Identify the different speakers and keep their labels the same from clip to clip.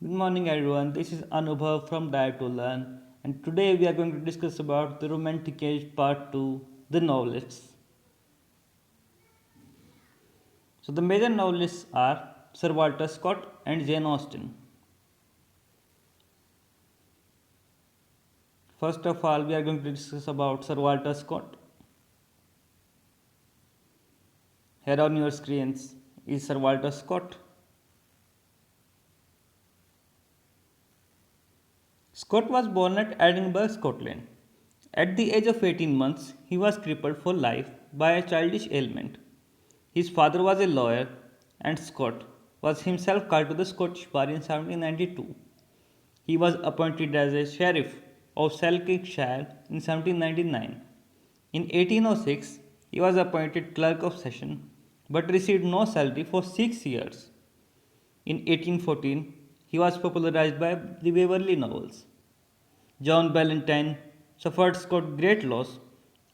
Speaker 1: Good morning everyone, this is Anubhav from Dare to Learn and today we are going to discuss about the Romantic Age Part 2, the novelists. So the major novelists are Sir Walter Scott and Jane Austen. First of all, we are going to discuss about Sir Walter Scott. Here on your screens is Sir Walter Scott. Scott was born at Edinburgh, Scotland. At the age of 18 months, he was crippled for life by a childish ailment. His father was a lawyer, and Scott was himself called to the Scottish bar in 1792. He was appointed as a sheriff of Selkirkshire in 1799. In 1806, he was appointed clerk of session but received no salary for 6 years. In 1814, he was popularized by the Waverley novels. John Ballantyne suffered Scott great loss,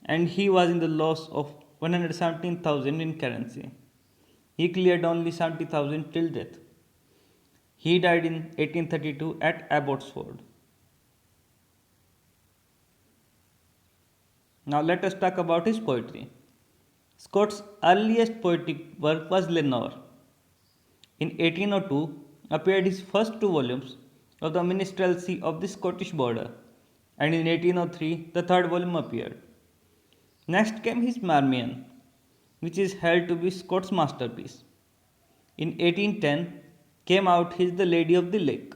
Speaker 1: and he was in the loss of 117,000 in currency. He cleared only 70,000 till death. He died in 1832 at Abbotsford. Now let us talk about his poetry. Scott's earliest poetic work was Lenore. In 1802 appeared his first two volumes of the Minstrelsy of the Scottish Border, and in 1803 the third volume appeared. Next came his Marmion, which is held to be Scott's masterpiece. In 1810 came out his The Lady of the Lake.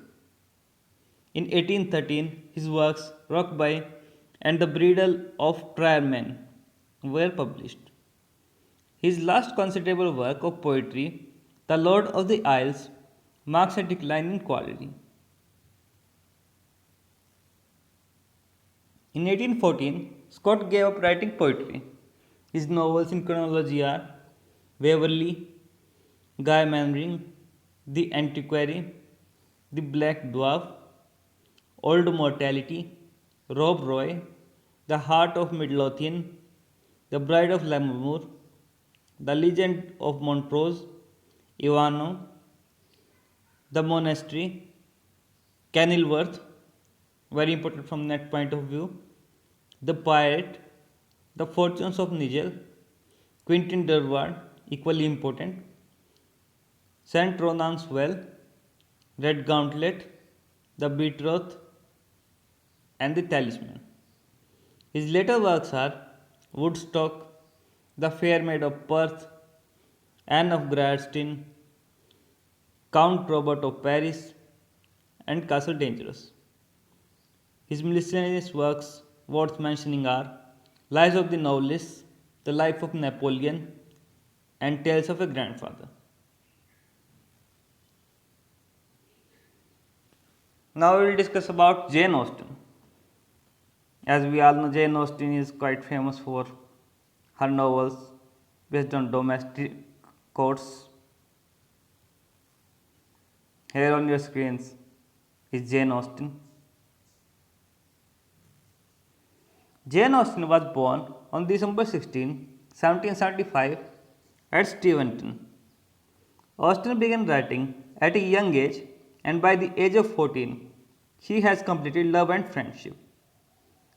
Speaker 1: In 1813 his works Rockby and The Bridal of Triermen were published. His last considerable work of poetry, The Lord of the Isles, marks a decline in quality. In 1814, Scott gave up writing poetry. His novels in chronology are Waverley, Guy Mannering, The Antiquary, The Black Dwarf, Old Mortality, Rob Roy, The Heart of Midlothian, The Bride of Lammermoor, The Legend of Montrose, Ivano, The Monastery, Kenilworth, very important from that point of view, The Pirate, The Fortunes of Nigel, Quentin Durward, equally important, St. Ronan's Well, Red Gauntlet, The Betrothed, and The Talisman. His later works are Woodstock, The Fair Maid of Perth, Anne of Grafton, Count Robert of Paris, and Castle Dangerous. His miscellaneous works worth mentioning are Lives of the Novelists, The Life of Napoleon, and Tales of a Grandfather. Now we will discuss about Jane Austen. As we all know, Jane Austen is quite famous for her novels based on domestic courts. Here on your screens is Jane Austen. Jane Austen was born on December 16, 1775 at Steventon. Austen began writing at a young age, and by the age of 14 she has completed Love and Friendship.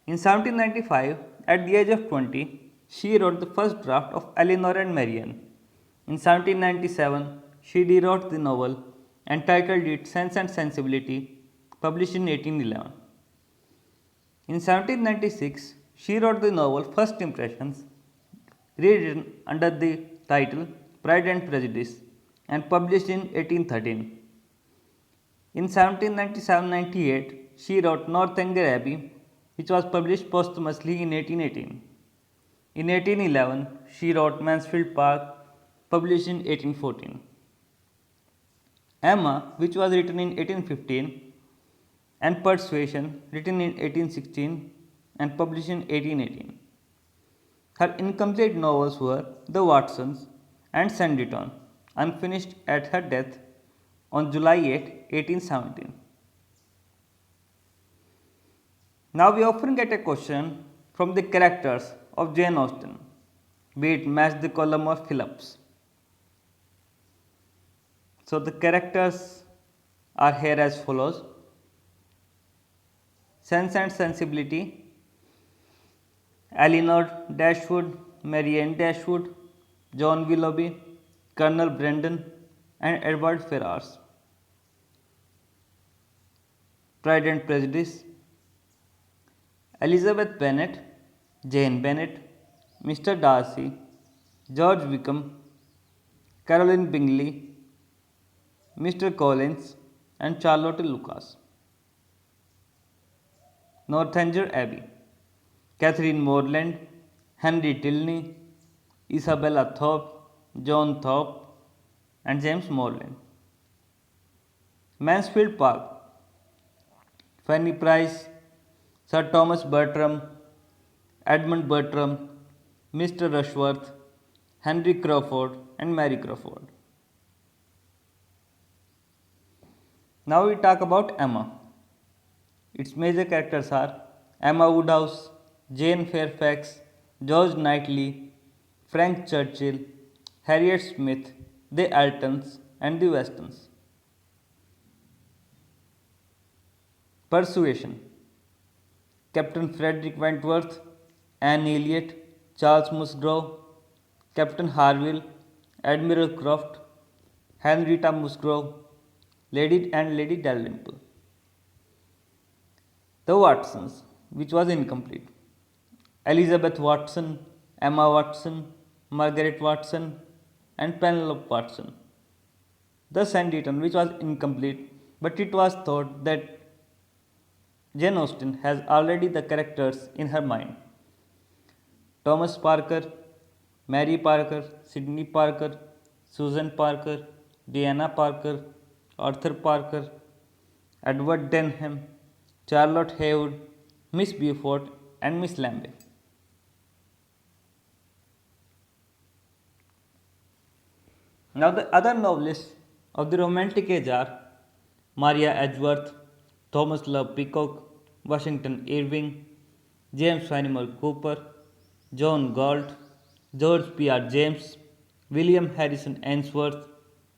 Speaker 1: In 1795, at the age of 20, she wrote the first draft of Elinor and Marianne. In 1797, she rewrote the novel and titled it Sense and Sensibility, published in 1811. In 1796, she wrote the novel First Impressions, rewritten under the title Pride and Prejudice, and published in 1813. In 1797-98, she wrote Northanger Abbey, which was published posthumously in 1818. In 1811, she wrote Mansfield Park, published in 1814. Emma, which was written in 1815, and Persuasion, written in 1816 and published in 1818. Her incomplete novels were The Watsons and Sanditon, unfinished at her death on July 8, 1817. Now we often get a question from the characters of Jane Austen, be it match the column or Phillips. So the characters are here as follows: Sense and Sensibility, Eleanor Dashwood, Marianne Dashwood, John Willoughby, Colonel Brandon, and Edward Ferrars. Pride and Prejudice, Elizabeth Bennet, Jane Bennet, Mr. Darcy, George Wickham, Caroline Bingley, Mr. Collins, and Charlotte Lucas. Northanger Abbey, Catherine Morland, Henry Tilney, Isabella Thorpe, John Thorpe, and James Morland. Mansfield Park, Fanny Price, Sir Thomas Bertram, Edmund Bertram, Mr. Rushworth, Henry Crawford, and Mary Crawford. Now we talk about Emma. Its major characters are Emma Woodhouse, Jane Fairfax, George Knightley, Frank Churchill, Harriet Smith, the Altons, and the Westons. Persuasion, Captain Frederick Wentworth, Anne Elliot, Charles Musgrove, Captain Harville, Admiral Croft, Henrietta Musgrove, Lady and Lady Dalrymple. The Watsons, which was incomplete: Elizabeth Watson, Emma Watson, Margaret Watson, and Penelope Watson. The Sanditon, which was incomplete, but it was thought that Jane Austen has already the characters in her mind: Thomas Parker, Mary Parker, Sydney Parker, Susan Parker, Diana Parker, Arthur Parker, Edward Denham, Charlotte Haywood, Miss Beaufort, and Miss Lambe. Now, the other novelists of the Romantic Age are Maria Edgeworth, Thomas Love Peacock, Washington Irving, James Fenimore Cooper, John Galt, George P. R. James, William Harrison Ainsworth,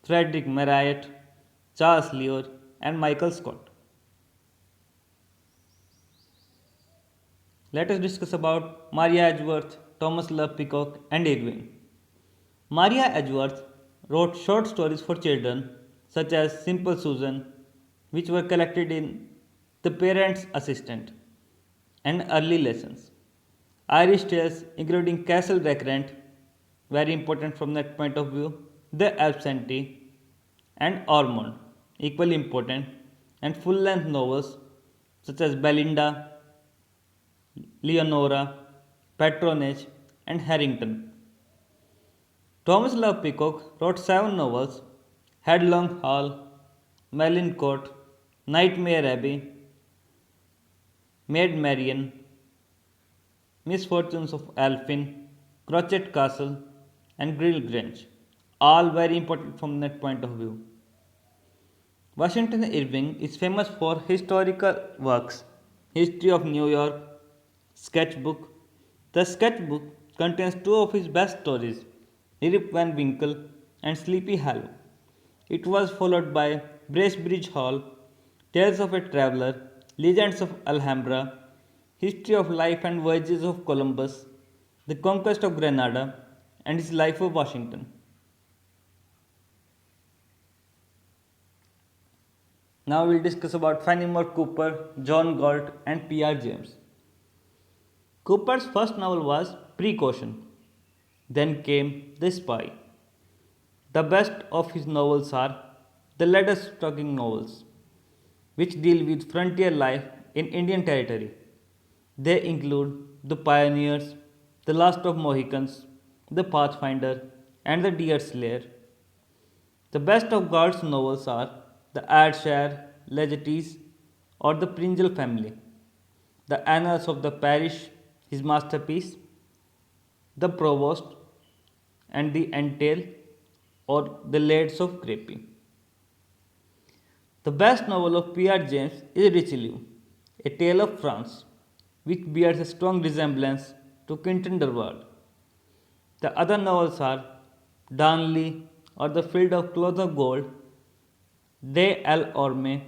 Speaker 1: Frederick Marryat, Charles Lear, and Michael Scott. Let us discuss about Maria Edgeworth, Thomas Love Peacock, and Irving. Maria Edgeworth wrote short stories for children such as Simple Susan, which were collected in The Parent's Assistant, and Early Lessons. Irish tales including Castle Recreant, very important from that point of view, The Absentee, and Ormond, equally important, and full length novels such as Belinda, Leonora, Patronage, and Harrington. Thomas Love Peacock wrote 7 novels: Headlong Hall, Melincourt, Nightmare Abbey, Maid Marian, Misfortunes of Elphin, Crochet Castle, and Grill Grange, all very important from that point of view. Washington Irving is famous for historical works: History of New York, Sketchbook. The sketchbook contains two of his best stories, Rip Van Winkle and Sleepy Hollow. It was followed by Bracebridge Hall, Tales of a Traveller, Legends of Alhambra, History of Life and Voyages of Columbus, The Conquest of Granada, and His Life of Washington. Now we'll discuss about Fenimore Cooper, John Galt, and P.R. James. Cooper's first novel was Precaution. Then came The Spy. The best of his novels are the letter-stocking novels, which deal with frontier life in Indian territory. They include The Pioneers, The Last of Mohicans, The Pathfinder, and The Deer Slayer. The best of Galt's novels are The Ayrshire Legacies or The Pringle Family, The Annals of the Parish, his masterpiece, The Provost, and The Entail or The Lairds of Creepy. The best novel of P.R. James is Richelieu, A Tale of France, which bears a strong resemblance to Quentin Durward. The other novels are Darnley or The Field of Cloth of Gold, De L'Orme,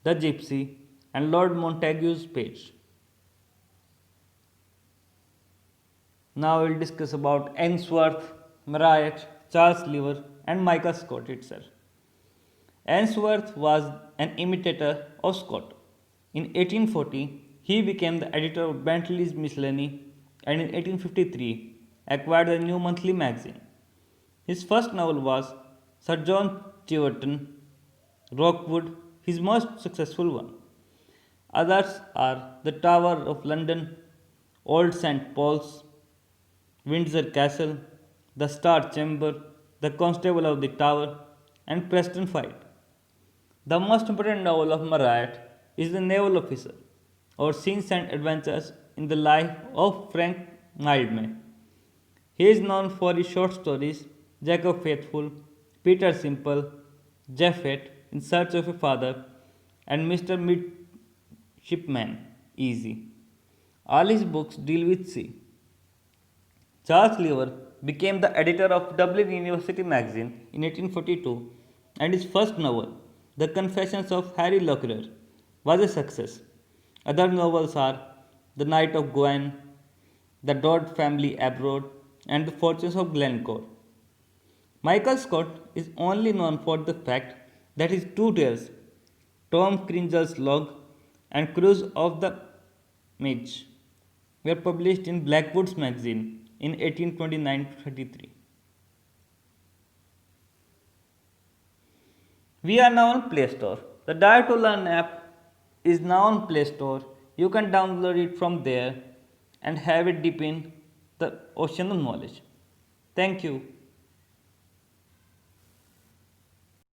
Speaker 1: The Gypsy, and Lord Montague's Page. Now we'll discuss about Ainsworth, Marryat, Charles Lever, and Michael Scott itself. Ainsworth was an imitator of Scott. In 1840, he became the editor of Bentley's Miscellany and in 1853 acquired the New Monthly magazine. His first novel was Sir John Cheverton Rockwood, his most successful one. Others are The Tower of London, Old St. Paul's, Windsor Castle, The Star Chamber, The Constable of the Tower, and Preston Fight. The most important novel of Marryat is The Naval Officer, or Scenes and Adventures in the Life of Frank Mildmay. He is known for his short stories Jacob Faithful, Peter Simple, Japhet in Search of a Father, and Mr. Midshipman Easy. All his books deal with sea. Charles Lever became the editor of Dublin University magazine in 1842, and his first novel, The Confessions of Harry Lockyer, was a success. Other novels are The Knight of Gwen, The Dodd Family Abroad, and The Fortunes of Glencore. Michael Scott is only known for the fact that his two tales, Tom Cringel's Log and Cruise of the Midge, were published in Blackwood's magazine in 1829-33. We are now on Play Store. The Dare to Learn app is now on Play Store. You can download it from there and have it dip in the ocean of knowledge. Thank you.